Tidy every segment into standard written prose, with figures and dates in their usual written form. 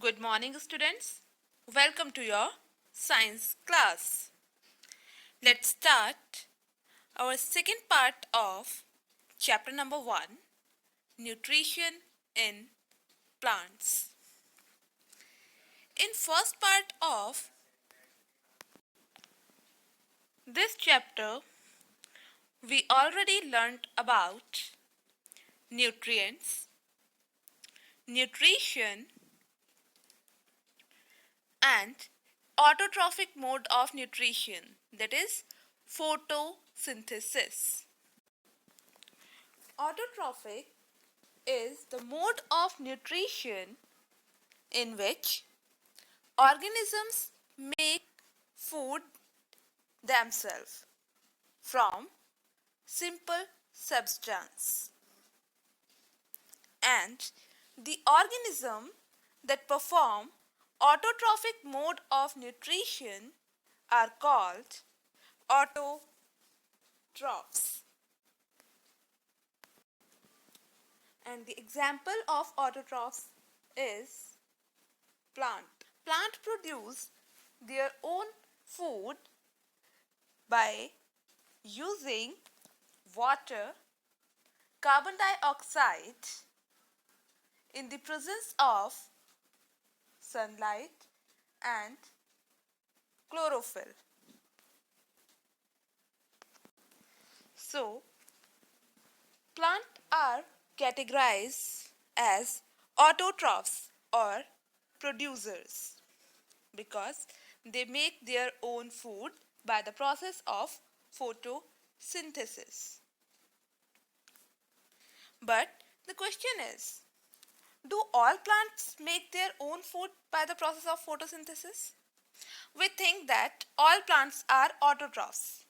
Good morning, students. Welcome to your science class. Let's start our second part of chapter number 1, Nutrition in Plants. In first part of this chapter, we already learned about nutrients, nutrition, and autotrophic mode of nutrition, that is photosynthesis. Autotrophic is the mode of nutrition in which organisms make food themselves from simple substance, and the organism that perform autotrophic mode of nutrition are called autotrophs. And the example of autotrophs is plant. Plant produce their own food by using water, carbon dioxide in the presence of sunlight and chlorophyll. So, plants are categorized as autotrophs or producers because they make their own food by the process of photosynthesis. But the question is, do all plants make their own food by the process of photosynthesis? We think that all plants are autotrophs.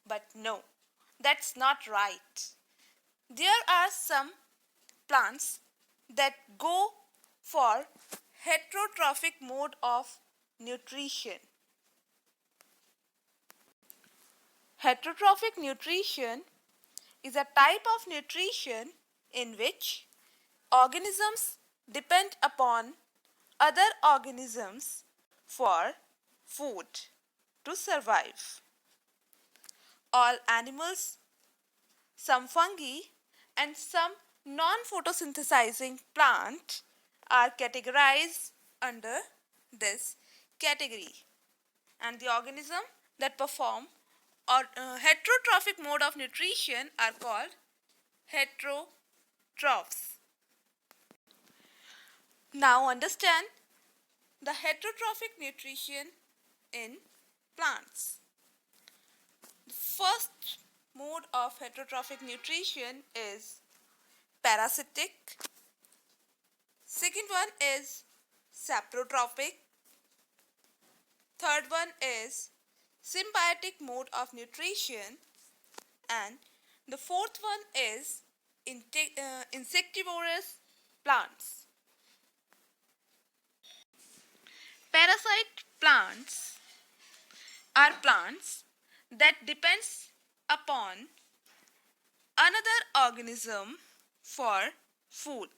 But no, that's not right. There are some plants that go for heterotrophic mode of nutrition. Heterotrophic nutrition is a type of nutrition in which organisms depend upon other organisms for food to survive. All animals, some fungi, and some non-photosynthesizing plants are categorized under this category, and the organism that perform heterotrophic mode of nutrition are called heterotrophs. Now understand the heterotrophic nutrition in plants. The first mode of heterotrophic nutrition is parasitic. Second one is saprotrophic. Third one is symbiotic mode of nutrition, and the fourth one is insectivorous plants. Parasite plants are plants that depends upon another organism for food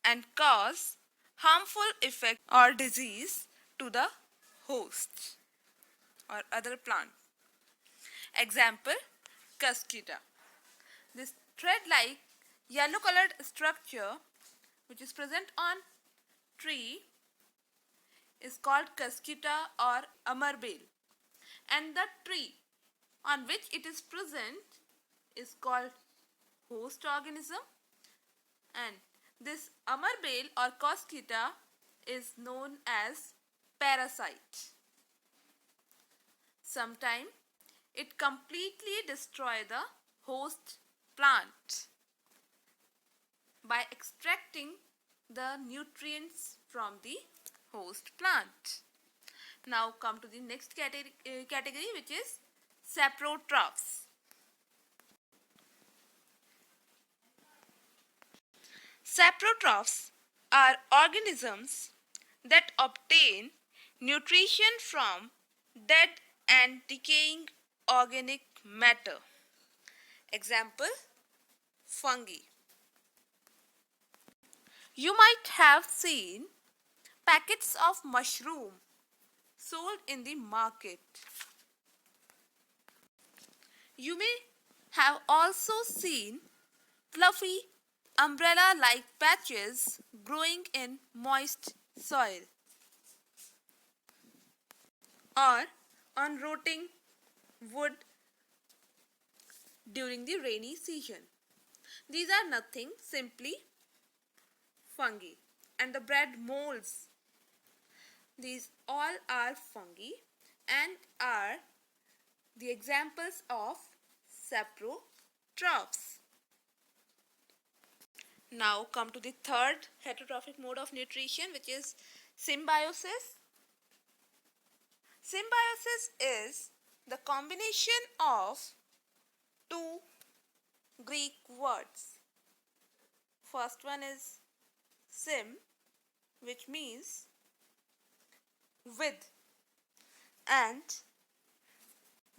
and cause harmful effect or disease to the host or other plant. Example, cuscuta. This thread-like yellow-colored structure which is present on tree is called cuscuta or amarbale, and the tree on which it is present is called host organism, and this amarbale or cuscuta is known as parasite. Sometimes it completely destroys the host plant by extracting the nutrients from the host plant. Now come to the next category, which is saprotrophs. Saprotrophs are organisms that obtain nutrition from dead and decaying organic matter. Example, fungi. You might have seen packets of mushroom sold in the market. You may have also seen fluffy umbrella-like patches growing in moist soil or on rotting wood during the rainy season. These are nothing, simply fungi. And the bread molds. These all are fungi and are the examples of saprotrophs. Now come to the third heterotrophic mode of nutrition, which is symbiosis. Symbiosis is the combination of two Greek words. First one is sym, which means with, and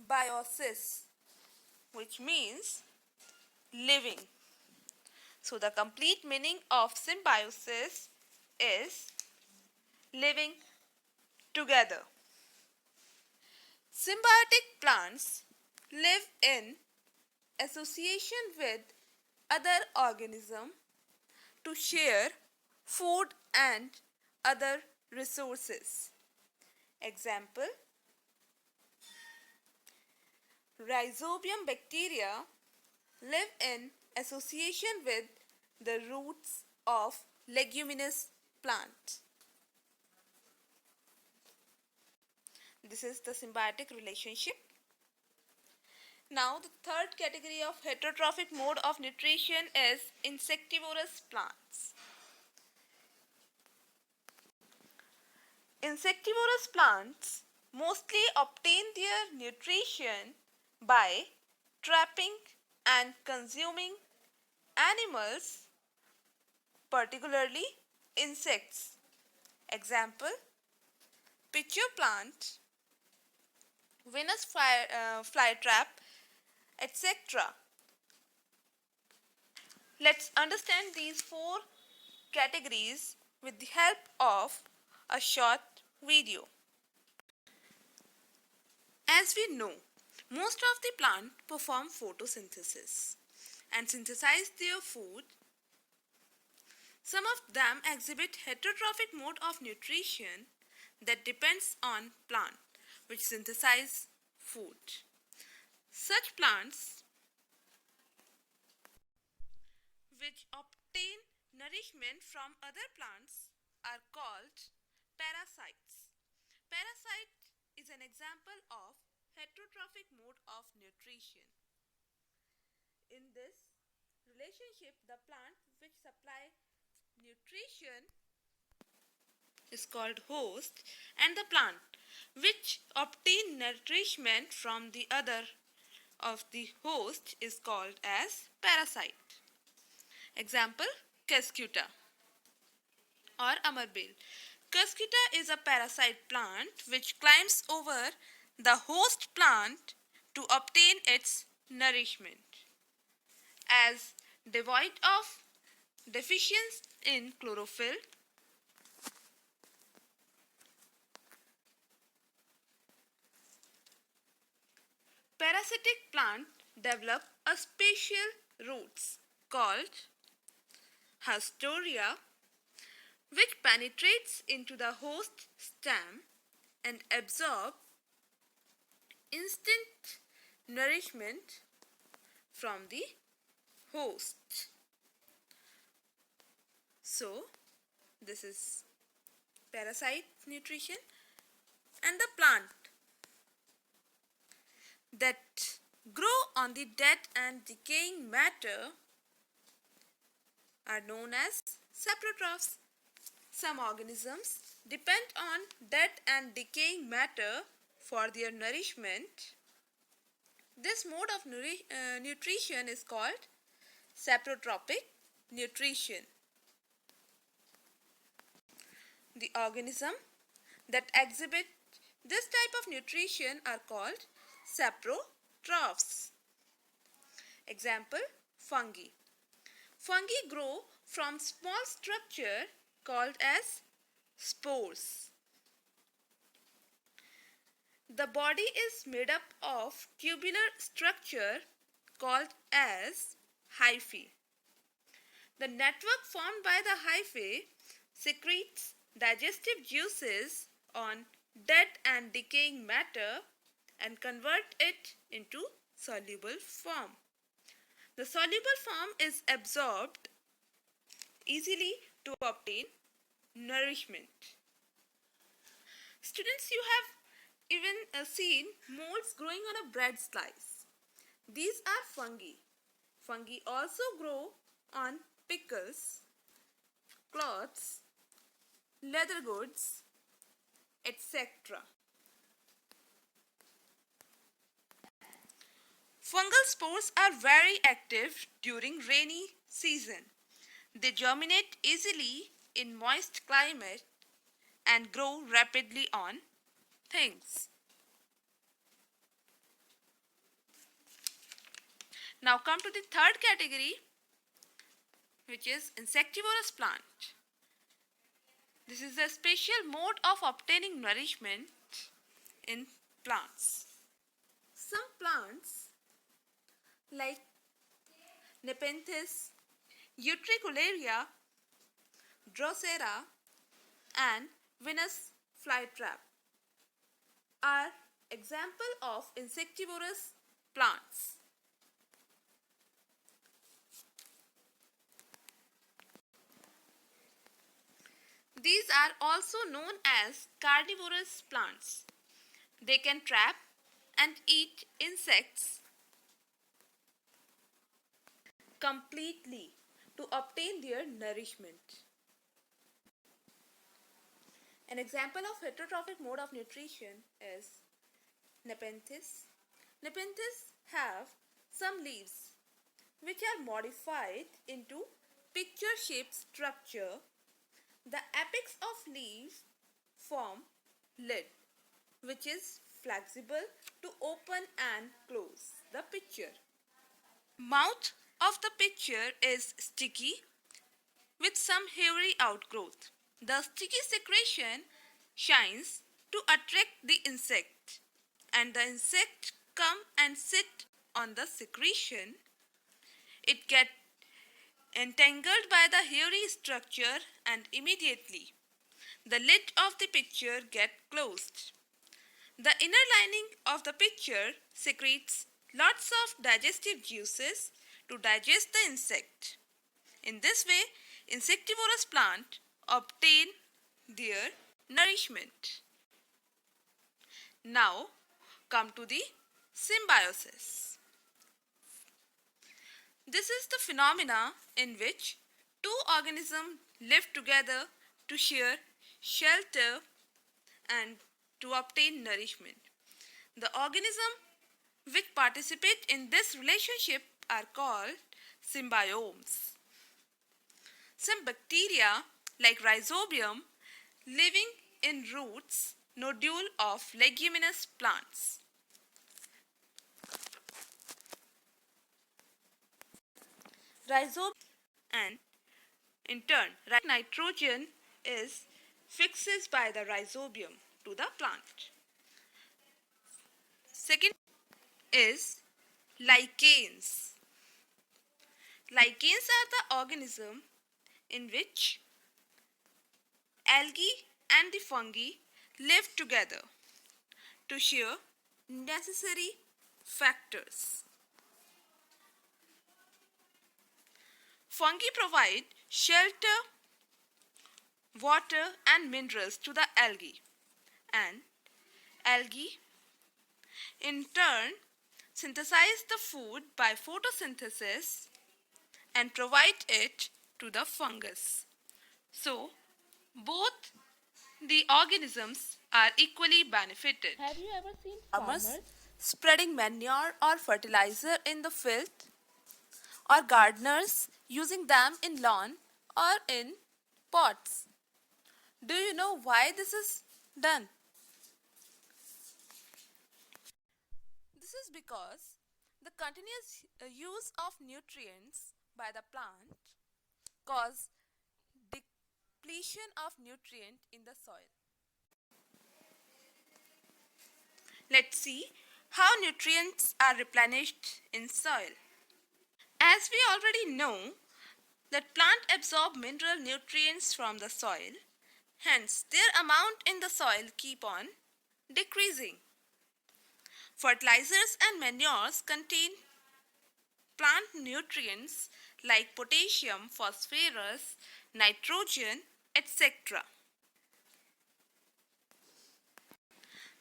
biosis, which means living. So the complete meaning of symbiosis is living together. Symbiotic plants live in association with other organisms to share food and other resources. Example: Rhizobium bacteria live in association with the roots of leguminous plant. This is the symbiotic relationship. Now the third category of heterotrophic mode of nutrition is insectivorous plants. Insectivorous plants mostly obtain their nutrition by trapping and consuming animals, particularly insects. Example: pitcher plant, Venus flytrap, etc. Let's understand these four categories with the help of a short video. As we know, most of the plant perform photosynthesis and synthesize their food. Some of them exhibit heterotrophic mode of nutrition that depends on plant which synthesize food. Such plants which obtain nourishment from other plants are called parasites. Parasite is an example of heterotrophic mode of nutrition. In this relationship, the plant which supply nutrition is called host, and the plant which obtain nourishment from the other of the host is called as parasite. Example: Cuscuta or amarbel. Cuscuta is a parasite plant which climbs over the host plant to obtain its nourishment. As devoid of deficiency in chlorophyll, parasitic plants develop a special roots called hastoria, which penetrates into the host stem and absorb instant nourishment from the host. So, this is parasite nutrition. And the plant that grow on the dead and decaying matter are known as saprotrophs. Some organisms depend on dead and decaying matter for their nourishment. This mode of nutrition is called saprotrophic nutrition. The organism that exhibit this type of nutrition are called saprotrophs. Example: fungi. Fungi grow from small structure called as spores. The body is made up of tubular structure called as hyphae. The network formed by the hyphae secretes digestive juices on dead and decaying matter and convert it into soluble form. The soluble form is absorbed easily to obtain nourishment. Students, you have even seen molds growing on a bread slice. These are fungi. Fungi also grow on pickles, cloths, leather goods, etc. Fungal spores are very active during rainy season. They germinate easily in moist climate and grow rapidly on things. Now come to the third category, which is insectivorous plant. This is a special mode of obtaining nourishment in plants. Some plants like Nepenthes, Utricularia, Drosera and Venus flytrap are example of insectivorous plants. These are also known as carnivorous plants. They can trap and eat insects completely to obtain their nourishment. An example of heterotrophic mode of nutrition is Nepenthes. Nepenthes have some leaves which are modified into picture-shaped structure. The apex of leaves form lid, which is flexible to open and close the picture. Mouth of the picture is sticky with some hairy outgrowth. The sticky secretion shines to attract the insect, and the insect come and sit on the secretion. It gets entangled by the hairy structure and immediately the lid of the picture gets closed. The inner lining of the picture secretes lots of digestive juices to digest the insect. In this way, insectivorous plants obtain their nourishment. Now, come to the symbiosis. This is the phenomena in which two organisms live together to share shelter and to obtain nourishment. The organisms which participate in this relationship are called symbiomes. Some bacteria like rhizobium living in roots nodule of leguminous plants. Rhizobium and in turn nitrogen is fixed by the rhizobium to the plant. Second is lichens. Lichens are the organism in which algae and the fungi live together to share necessary factors. Fungi provide shelter, water and minerals to the algae, and algae in turn synthesize the food by photosynthesis and provide it to the fungus. So, both the organisms are equally benefited. Have you ever seen Farmers farmers? spreading manure or fertilizer in the field, or gardeners using them in lawn or in pots. Do you know why this is done? This is because the continuous use of nutrients by the plant cause depletion of nutrient in the soil. Let's see how nutrients are replenished in soil. As we already know, that plant absorb mineral nutrients from the soil, hence their amount in the soil keep on decreasing. Fertilizers and manures contain plant nutrients like potassium, phosphorus, nitrogen, etc.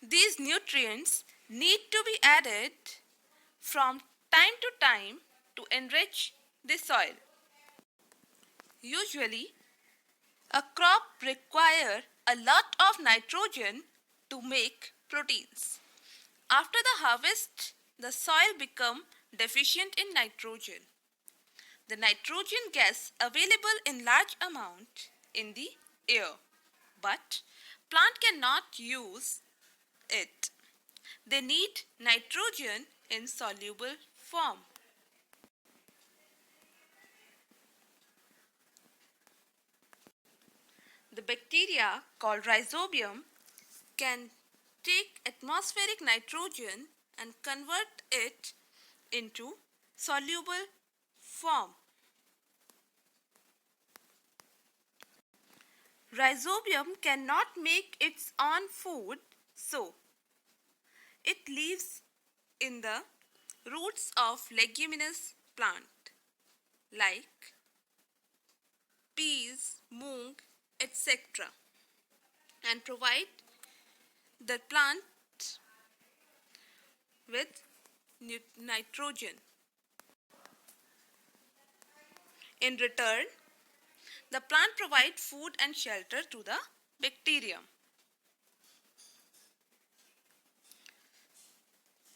These nutrients need to be added from time to time to enrich the soil. Usually, a crop requires a lot of nitrogen to make proteins. After the harvest, the soil becomes deficient in nitrogen. The nitrogen gas available in large amount in the air, but plant cannot use it. They need nitrogen in soluble form. The bacteria called rhizobium can take atmospheric nitrogen and convert it into soluble form. Rhizobium cannot make its own food, so it lives in the roots of leguminous plant like peas, moong, etc. and provide the plant with nitrogen. In return, the plant provides food and shelter to the bacterium.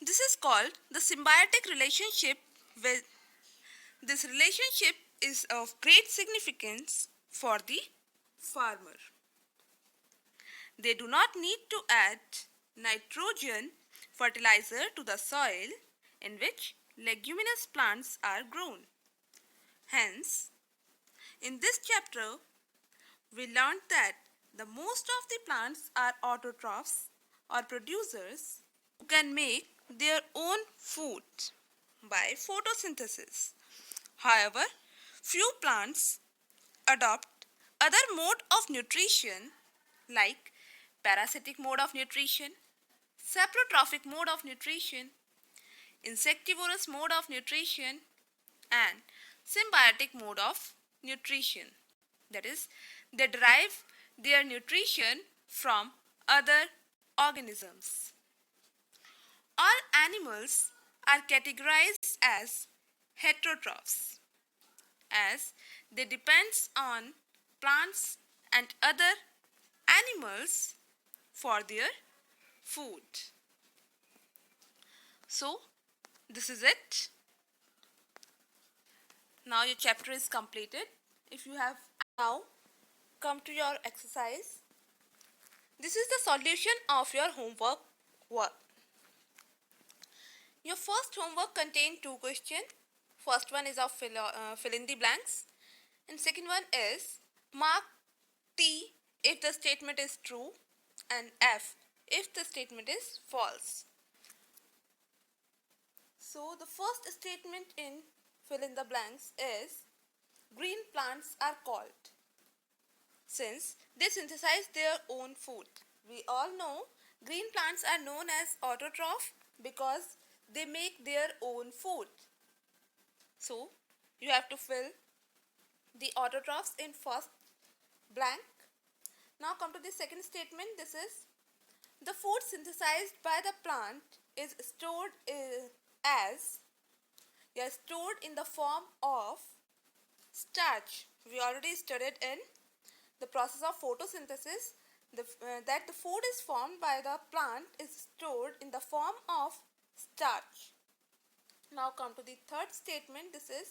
This is called the symbiotic relationship. With this relationship is of great significance for the farmer. They do not need to add nitrogen fertilizer to the soil in which leguminous plants are grown. Hence, in this chapter, we learned that the most of the plants are autotrophs or producers who can make their own food by photosynthesis. However, few plants adopt other mode of nutrition like parasitic mode of nutrition, saprotrophic mode of nutrition, insectivorous mode of nutrition, and symbiotic mode of nutrition. That is, they derive their nutrition from other organisms. All animals are categorized as heterotrophs as they depend on plants and other animals for their food. So, this is it. Now your chapter is completed. If you have now come to your exercise, this is the solution of your homework work. Your first homework contains two questions. First one is of fill in the blanks, and second one is mark T if the statement is true and F if the statement is false. So the first statement in fill in the blanks is green plants are called since they synthesize their own food. We all know green plants are known as autotroph because they make their own food. So you have to fill the autotrophs in first blank. Now come to the second statement. This is the food synthesized by the plant is stored stored in the form of starch. We already studied in the process of photosynthesis that the food is formed by the plant is stored in the form of starch. Now come to the third statement. This is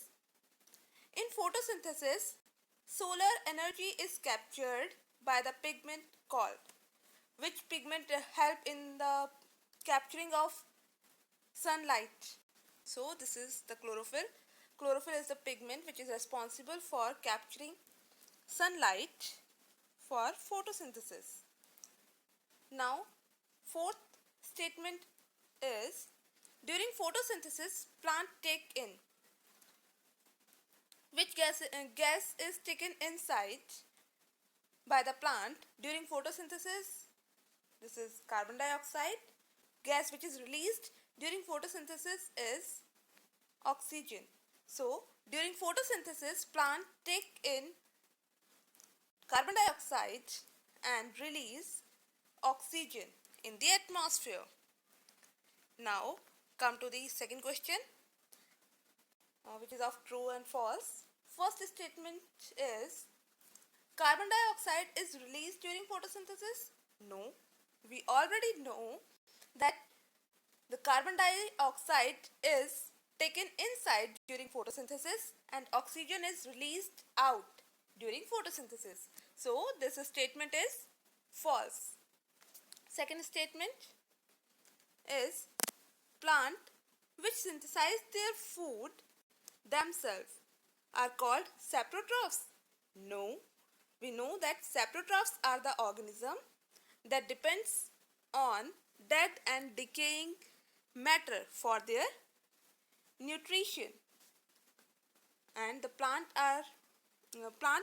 in photosynthesis, solar energy is captured by the pigment called. Which pigment help in the capturing of sunlight? So this is the chlorophyll. Chlorophyll is the pigment which is responsible for capturing sunlight. for photosynthesis. Now, fourth statement is during photosynthesis plant take in. Which gas is taken inside by the plant during photosynthesis? This is carbon dioxide. Gas which is released during photosynthesis is oxygen. So, during photosynthesis, plant take in carbon dioxide and release oxygen in the atmosphere. Now, come to the second question, which is of true and false. First statement is carbon dioxide is released during photosynthesis? No. We already know that the carbon dioxide is taken inside during photosynthesis and oxygen is released out during photosynthesis. So, this statement is false. Second statement is plant which synthesize their food themselves are called saprotrophs. No, we know that saprotrophs are the organism that depends on dead and decaying matter for their nutrition, and the plant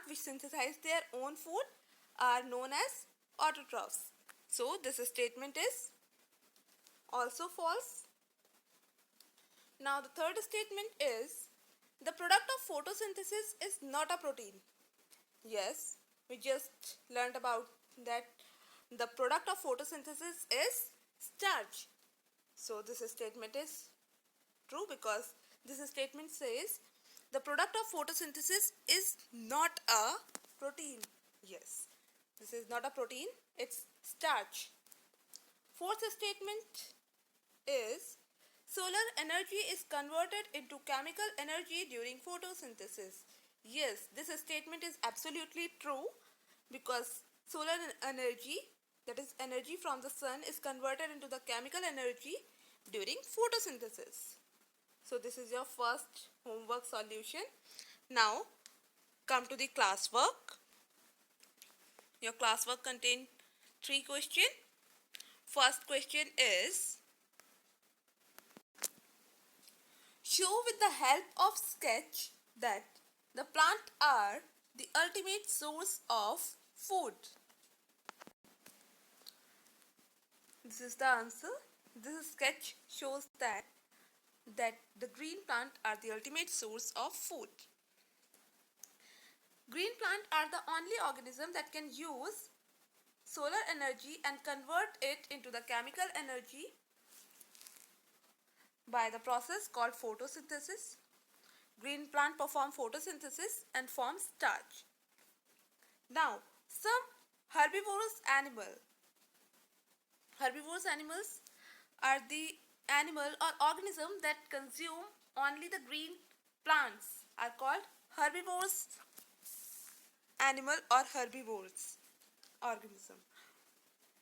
which synthesize their own food are known as autotrophs. So this statement is also false. Now the third statement is the product of photosynthesis is not a protein. Yes, we just learned about that the product of photosynthesis is starch. So this statement is true because this statement says the product of photosynthesis is not a protein. Yes, this is not a protein, it's starch. Fourth statement is solar energy is converted into chemical energy during photosynthesis. Yes, this statement is absolutely true because solar energy, that is energy from the sun, is converted into the chemical energy during photosynthesis. So this is your first homework solution. Now come to the classwork. Your classwork contains 3 questions. First question is, show with the help of sketch that the plant are the ultimate source of food. This is the answer. This sketch shows that the green plant are the ultimate source of food. Green plant are the only organism that can use solar energy and convert it into the chemical energy by the process called photosynthesis. Green plant perform photosynthesis and form starch. Now, some herbivorous animals are the animal or organism that consume only the green plants are called herbivorous animal or herbivorous organism.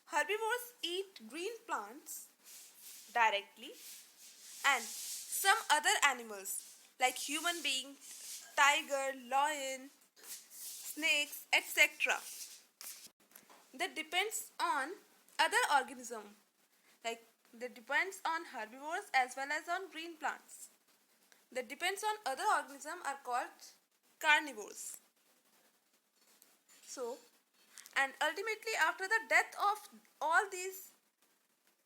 Herbivores eat green plants directly, and some other animals like human beings, tiger, lion, snakes, etc. that depends on other organism, like that depends on herbivores as well as on green plants. That depends on other organism are called carnivores. So, and ultimately after the death of all these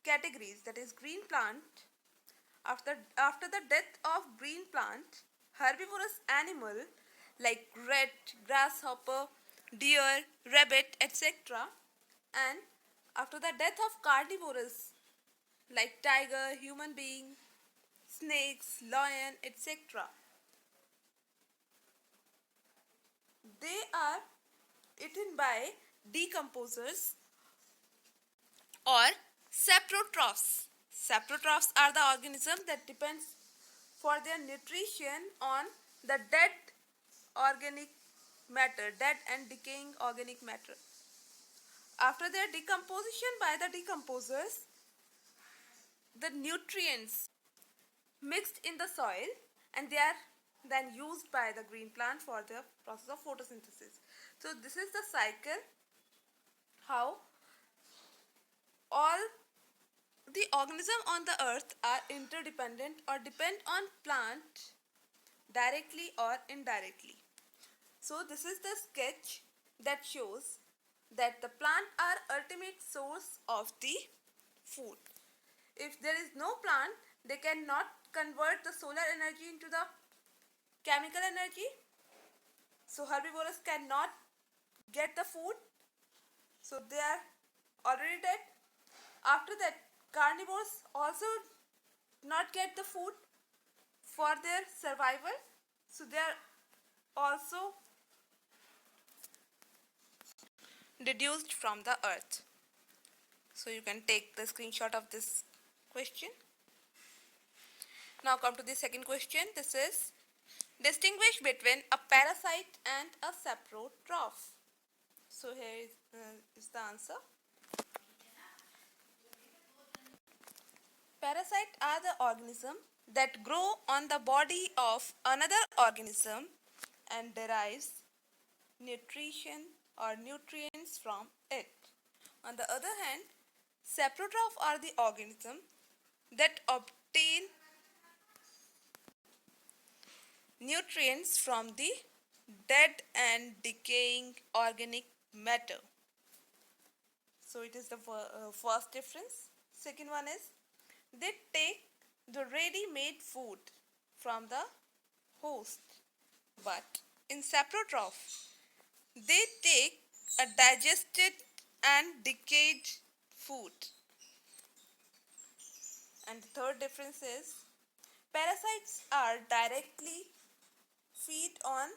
categories, that is green plant, after the death of green plant, herbivorous animal like rat, grasshopper, deer, rabbit, etc. and after the death of carnivorous like tiger, human being, snakes, lion, etc. they are eaten by decomposers or saprotrophs. Saprotrophs are the organisms that depends for their nutrition on the dead organic matter, dead and decaying organic matter. After their decomposition by the decomposers, the nutrients mixed in the soil and they are then used by the green plant for the process of photosynthesis. So this is the cycle organisms on the earth are interdependent or depend on plant directly or indirectly. So this is the sketch that shows that the plant are ultimate source of the food. If there is no plant, they cannot convert the solar energy into the chemical energy. So herbivores cannot get the food. So they are already dead. After that, carnivores also not get the food for their survival. So they are also reduced from the earth. So you can take the screenshot of this question. Now come to the second question. This is distinguish between a parasite and a saprotroph. So here is the answer. Parasites are the organisms that grow on the body of another organism and derives nutrition or nutrients from it. On the other hand, saprotroph are the organisms that obtain nutrients from the dead and decaying organic matter. So it is the first difference. Second one is they take the ready-made food from the host, but in saprotroph they take a digested and decayed food. And the third difference is parasites are directly feed on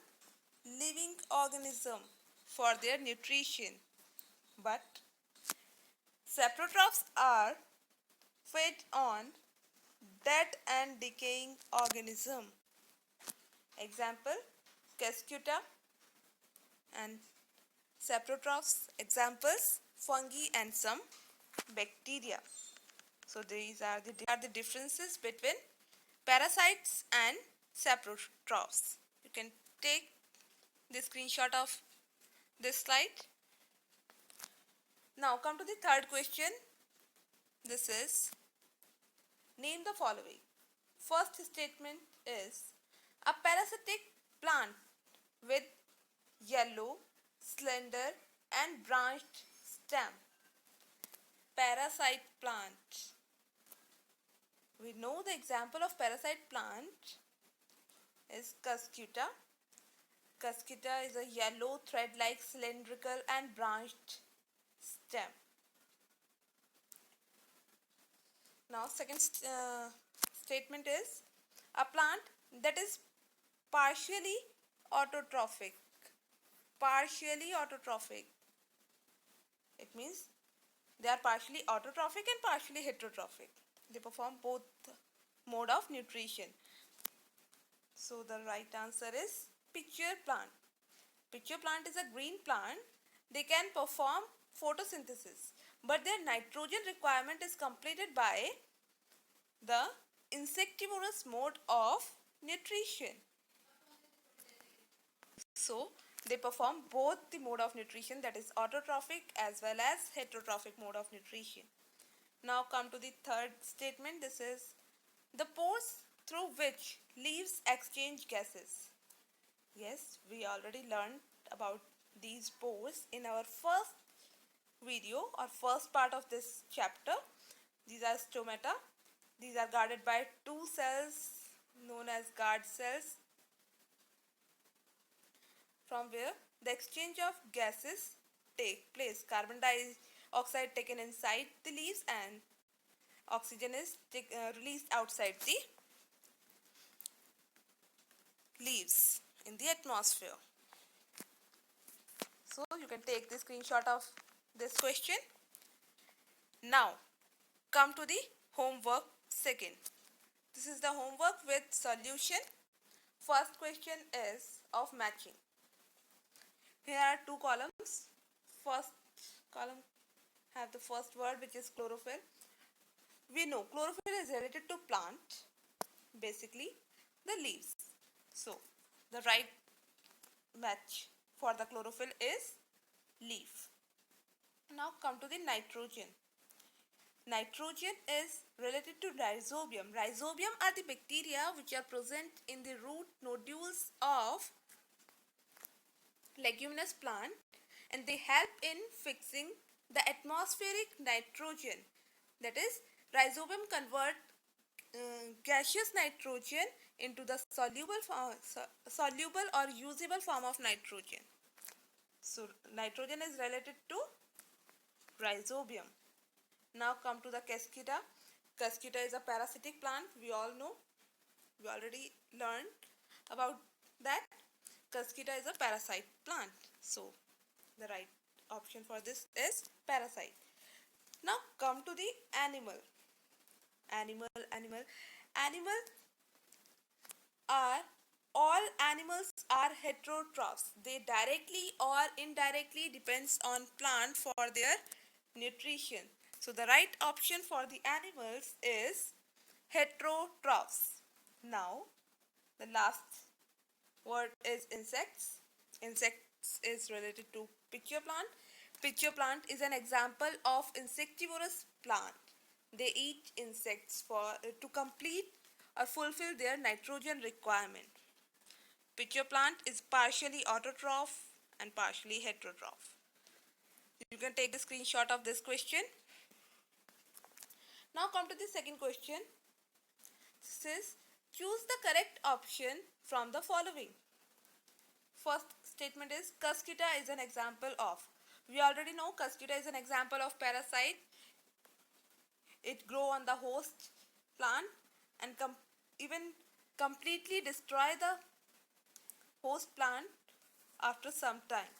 living organism for their nutrition, but saprotrophs are fed on dead and decaying organism. Example, Cascuta and saprotrophs. Examples, fungi and some bacteria. So these are the differences between parasites and saprotrophs. You can take the screenshot of this slide. Now come to the third question. This is name the following. First statement is a parasitic plant with yellow, slender and branched stem. Parasite plant. We know the example of parasite plant is Cascuta. Cascuta is a yellow thread-like cylindrical and branched stem. Now second statement is a plant that is partially autotrophic. Partially autotrophic. It means they are partially autotrophic and partially heterotrophic. They perform both mode of nutrition. So the right answer is picture plant. Picture plant is a green plant. They can perform photosynthesis, but their nitrogen requirement is completed by the insectivorous mode of nutrition. So they perform both the mode of nutrition, that is autotrophic as well as heterotrophic mode of nutrition. Now come to the third statement. This is the pores through which leaves exchange gases. Yes, we already learned about these pores in our first video or first part of this chapter. These are stomata. These are guarded by two cells known as guard cells, from where the exchange of gases take place. Carbon dioxide taken inside the leaves and oxygen is released outside the leaves in the atmosphere. So you can take the screenshot of this question. Now come to the homework second. This is the homework with solution. First question is of matching. Here are two columns. First column have the first word, which is chlorophyll. We know chlorophyll is related to plant, basically the leaves. So the right match for the chlorophyll is leaf. Now come to the nitrogen. Nitrogen is related to rhizobium. Rhizobium are the bacteria which are present in the root nodules of leguminous plant, and they help in fixing the atmospheric nitrogen. That is, rhizobium convert gaseous nitrogen into the soluble or usable form of nitrogen. So nitrogen is related to rhizobium. Now come to the casquita. Casquita is a parasitic plant. We all know. We already learned about that. Casquita is a parasite plant. So the right option for this is parasite. Now come to the animal. Animal are all animals are heterotrophs. They directly or indirectly depends on plant for their nutrition. So the right option for the animals is heterotrophs. Now the last word is insects. Insects is related to pitcher plant. Pitcher plant is an example of insectivorous plant. They eat insects to complete or fulfill their nitrogen requirement. Pitcher plant is partially autotroph and partially heterotroph. You can take the screenshot of this question. Now come to the second question. This is choose the correct option from the following. First statement is Casquita is an example of. We already know Casquita is an example of parasite. It grow on the host plant and even completely destroy the host plant after some time.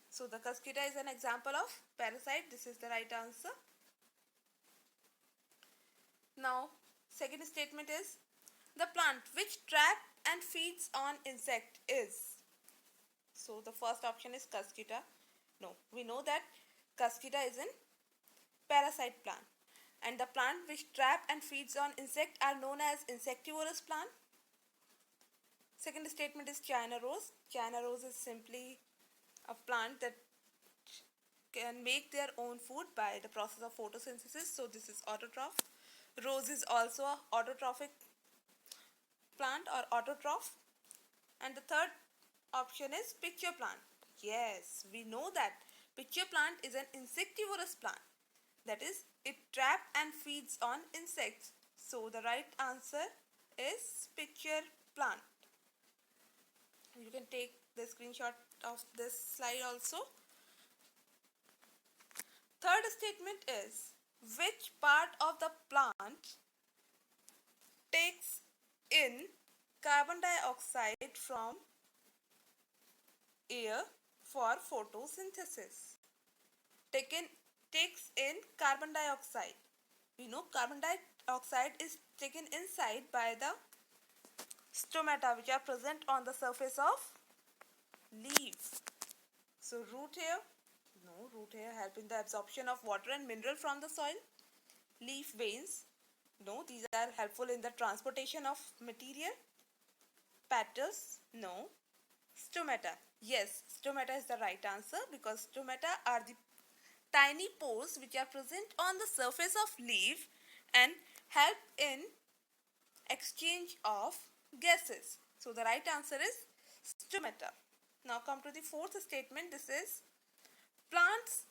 So the Casquita is an example of parasite. This is the right answer. Now second statement is the plant which trap and feeds on insect is. So the first option is Casquita. No, we know that Casquita is an parasite plant, and the plant which trap and feeds on insect are known as insectivorous plant. Second statement is China rose. China rose is simply a plant that can make their own food by the process of photosynthesis. So this is autotroph. Rose is also a autotrophic plant or autotroph. And the third option is pitcher plant. Yes, we know that pitcher plant is an insectivorous plant. That is, it traps and feeds on insects. So the right answer is pitcher plant. You can take the screenshot of this slide also. Third statement is which part of the plant takes in carbon dioxide from air for photosynthesis? Takes in carbon dioxide. We know carbon dioxide is taken inside by the stomata which are present on the surface of leaves. So root hair help in the absorption of water and mineral from the soil. Leaf veins, no, these are helpful in the transportation of material. Petals, no. Stomata, yes, stomata is the right answer because stomata are the tiny pores which are present on the surface of leaf and help in exchange of gases. So the right answer is stomata. Now come to the fourth statement. This is plants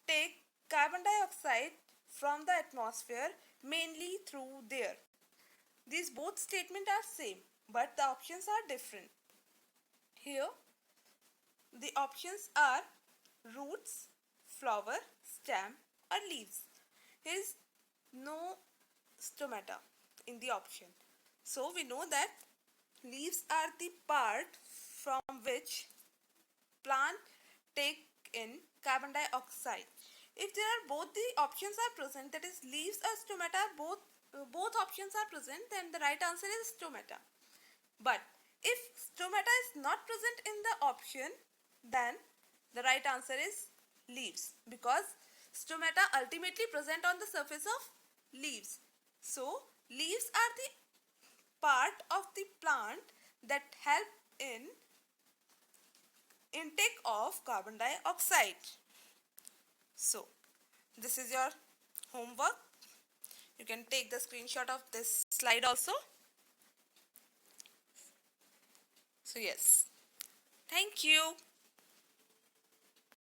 take carbon dioxide from the atmosphere mainly through the air. These both statements are same, but the options are different. Here the options are roots, flower, stem or leaves. Here is no stomata in the option. So we know that leaves are the part from which plant take in carbon dioxide. If there are both the options are present, that is leaves or stomata, both options are present, then the right answer is stomata. But if stomata is not present in the option, then the right answer is leaves because stomata ultimately present on the surface of leaves. So leaves are the part of the plant that help in intake of carbon dioxide. So this is your homework. You can take the screenshot of this slide also. So yes, thank you.